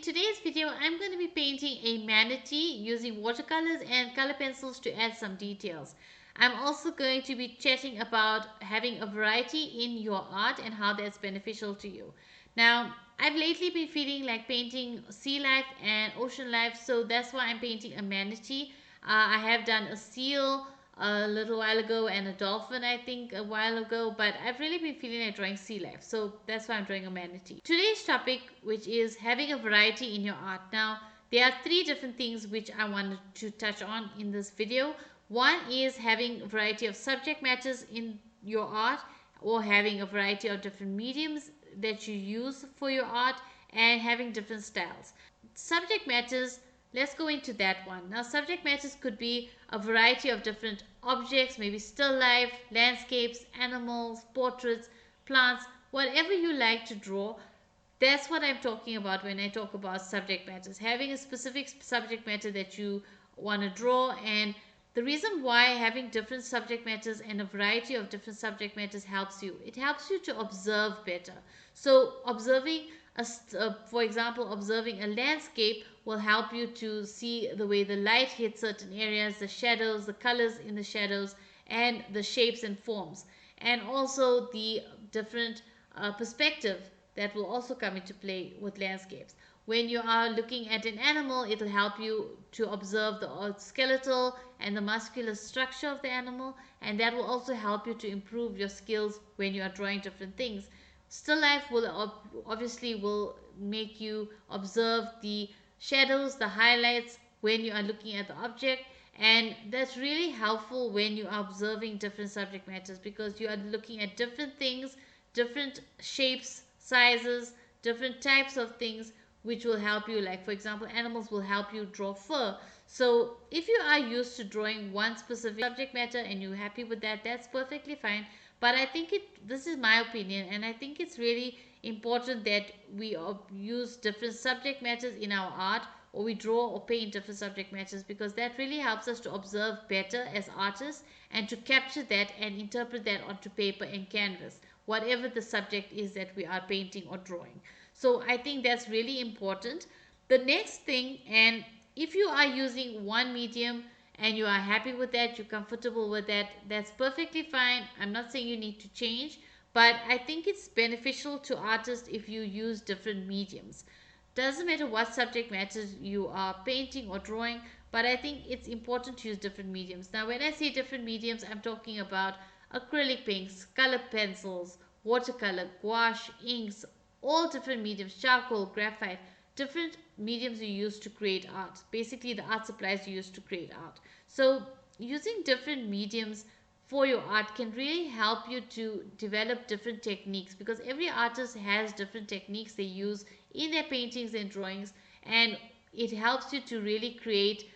today's video, I'm going to be painting a manatee using watercolors and color pencils to add some details. I'm also going to be chatting about having a variety in your art and how that's beneficial to you. Now, I've lately been feeling like painting sea life and ocean life, so that's why I'm painting a manatee. I have done a seal a little while ago and a dolphin, I think, a while ago, but I've really been feeling like drawing sea life, so that's why I'm drawing a manatee. Today's topic, which is having a variety in your art. Now, there are three different things which I wanted to touch on in this video. One is having a variety of subject matters in your art, or having a variety of different mediums that you use for your art, and having different styles. Subject matters, let's go into that one. Now, subject matters could be a variety of different objects, maybe still life, landscapes, animals, portraits, plants, whatever you like to draw. That's what I'm talking about when I talk about subject matters. Having a specific subject matter that you want to draw, and the reason why having different subject matters and a variety of different subject matters helps you. It helps you to observe better. So observing for example, observing a landscape will help you to see the way the light hits certain areas, the shadows, the colors in the shadows, and the shapes and forms, and also the different perspective that will also come into play with landscapes. When you are looking at an animal, it will help you to observe the skeletal and the muscular structure of the animal, and that will also help you to improve your skills when you are drawing different things. Still life will obviously will make you observe the shadows, the highlights when you are looking at the object, and that's really helpful when you are observing different subject matters, because you are looking at different things, different shapes, sizes, different types of things, which will help you. Like, for example, animals will help you draw fur. So if you are used to drawing one specific subject matter and you're happy with that, that's perfectly fine. But I think this is my opinion, and I think it's really important that we use different subject matters in our art, or we draw or paint different subject matters, because that really helps us to observe better as artists and to capture that and interpret that onto paper and canvas, whatever the subject is that we are painting or drawing. So I think that's really important. The next thing, and if you are using one medium and you are happy with that, you're comfortable with that, that's perfectly fine. I'm not saying you need to change, but I think it's beneficial to artists if you use different mediums. Doesn't matter what subject matters you are painting or drawing, but I think it's important to use different mediums. Now, when I say different mediums, I'm talking about acrylic paints, color pencils, watercolor, gouache, inks, all different mediums, charcoal, graphite, different mediums you use to create art. Basically, the art supplies you use to create art. So using different mediums for your art can really help you to develop different techniques, because every artist has different techniques they use in their paintings and drawings, and it helps you to really create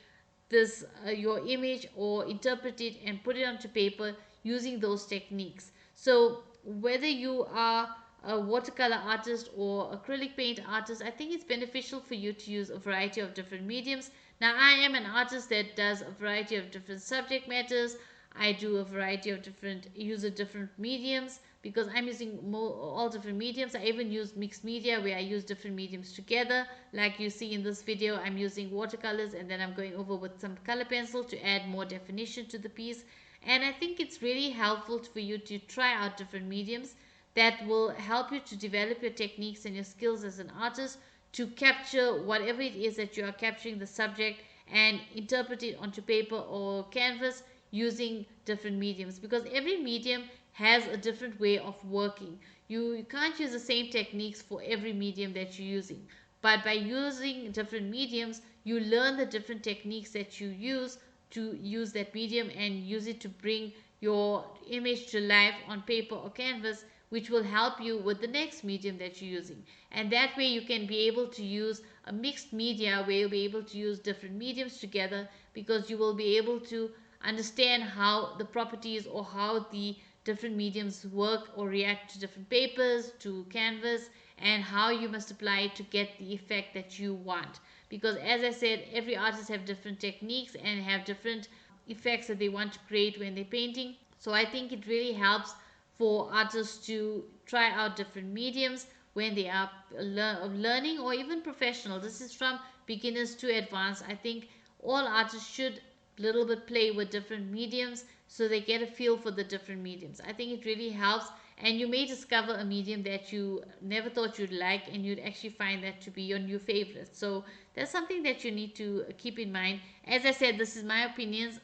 this your image, or interpret it and put it onto paper using those techniques. So whether you are a watercolor artist or acrylic paint artist, I think it's beneficial for you to use a variety of different mediums. Now, I am an artist that does a variety of different subject matters. I do a variety of use of different mediums, because I'm using all different mediums. I even use mixed media, where I use different mediums together. Like you see in this video, I'm using watercolors, and then I'm going over with some color pencil to add more definition to the piece. And I think it's really helpful for you to try out different mediums that will help you to develop your techniques and your skills as an artist, to capture whatever it is that you are capturing the subject, and interpret it onto paper or canvas using different mediums, because every medium has a different way of working. You can't use the same techniques for every medium that you're using, but by using different mediums, you learn the different techniques that you use to use that medium, and use it to bring your image to life on paper or canvas, which will help you with the next medium that you're using. And that way you can be able to use a mixed media, where you'll be able to use different mediums together, because you will be able to understand how the properties, or how the different mediums work or react to different papers, to canvas, and how you must apply it to get the effect that you want. Because as I said, every artist have different techniques and have different effects that they want to create when they're painting. So I think it really helps for artists to try out different mediums when they are learning or even professional. This is from beginners to advanced. I think all artists should little bit play with different mediums so they get a feel for the different mediums. I think it really helps, and you may discover a medium that you never thought you'd like, and you'd actually find that to be your new favorite. So that's something that you need to keep in mind. As I said, this is my opinions.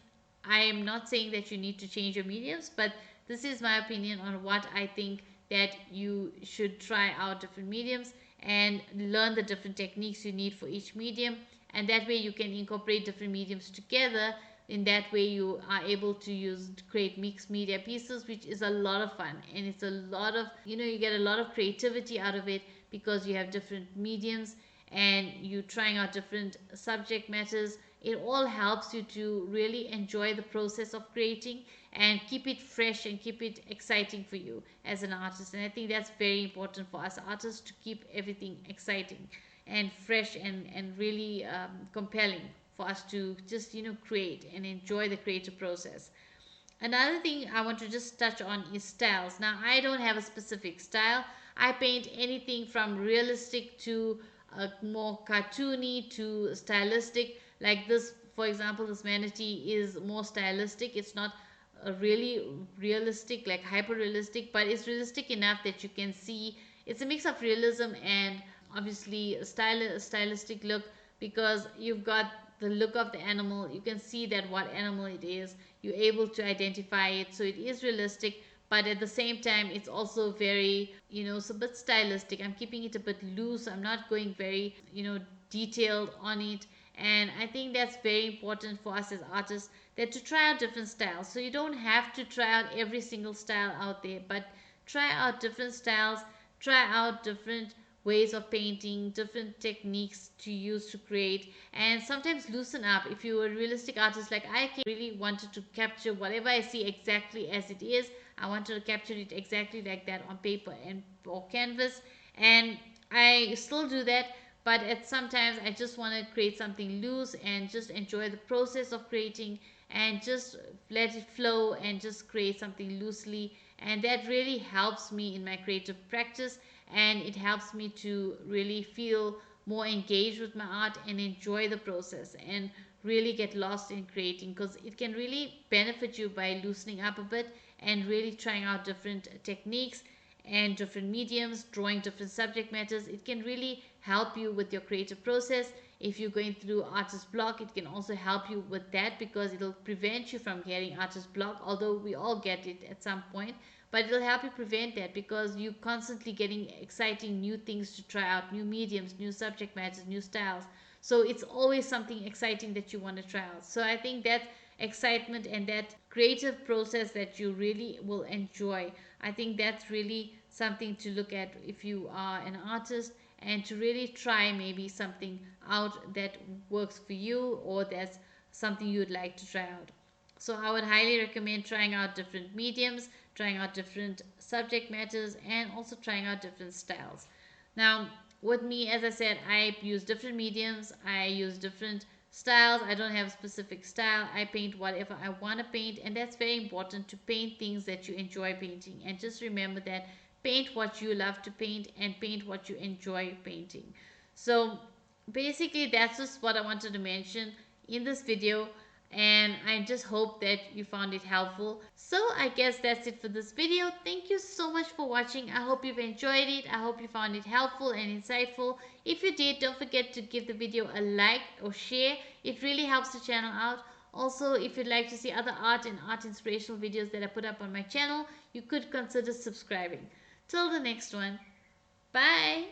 I am not saying that you need to change your mediums, but this is my opinion on what I think, that you should try out different mediums and learn the different techniques you need for each medium, and that way you can incorporate different mediums together. In that way you are able to use to create mixed media pieces, which is a lot of fun, and it's a lot of, you get a lot of creativity out of it because you have different mediums and you trying out different subject matters. It all helps you to really enjoy the process of creating and keep it fresh and keep it exciting for you as an artist. And I think that's very important for us artists, to keep everything exciting and fresh and really compelling for us to just create and enjoy the creative process. Another thing I want to just touch on is styles. Now, I don't have a specific style. I paint anything from realistic to more cartoony to stylistic. Like this, for example, this manatee is more stylistic. It's not really realistic, like hyper realistic, but it's realistic enough that you can see it's a mix of realism and obviously a stylistic look, because you've got the look of the animal. You can see that what animal it is, you're able to identify it, so it is realistic, but at the same time it's also very, it's a bit stylistic. I'm keeping it a bit loose. I'm not going very, detailed on it. And I think that's very important for us as artists, that to try out different styles. So you don't have to try out every single style out there, but try out different styles, try out different ways of painting, different techniques to use to create, and sometimes loosen up. If you're a realistic artist like I really wanted to capture whatever I see exactly as it is, I wanted to capture it exactly like that on paper and or canvas, and I still do that. But at sometimes I just want to create something loose and just enjoy the process of creating and just let it flow and just create something loosely, and that really helps me in my creative practice, and it helps me to really feel more engaged with my art and enjoy the process and really get lost in creating, because it can really benefit you by loosening up a bit and really trying out different techniques and different mediums, drawing different subject matters. It can really help you with your creative process. If you're going through artist block, it can also help you with that, because it'll prevent you from getting artist block, although we all get it at some point. But it'll help you prevent that, because you're constantly getting exciting new things to try out, new mediums, new subject matters, new styles. So it's always something exciting that you want to try out. So I think that excitement and that creative process that you really will enjoy, I think that's really something to look at if you are an artist, and to really try maybe something out that works for you, or that's something you'd like to try out. So I would highly recommend trying out different mediums, trying out different subject matters, and also trying out different styles. Now, with me, as I said, I use different mediums, I use different styles. I don't have a specific style. I paint whatever I want to paint, and that's very important, to paint things that you enjoy painting. And just remember that paint what you love to paint and paint what you enjoy painting. So basically that's just what I wanted to mention in this video, and I just hope that you found it helpful. So I guess that's it for this video. Thank you so much for watching. I hope you've enjoyed it. I hope you found it helpful and insightful. If you did, don't forget to give the video a like or share. It really helps the channel out. Also, if you'd like to see other art and art inspirational videos that I put up on my channel, you could consider subscribing. Till the next one, bye.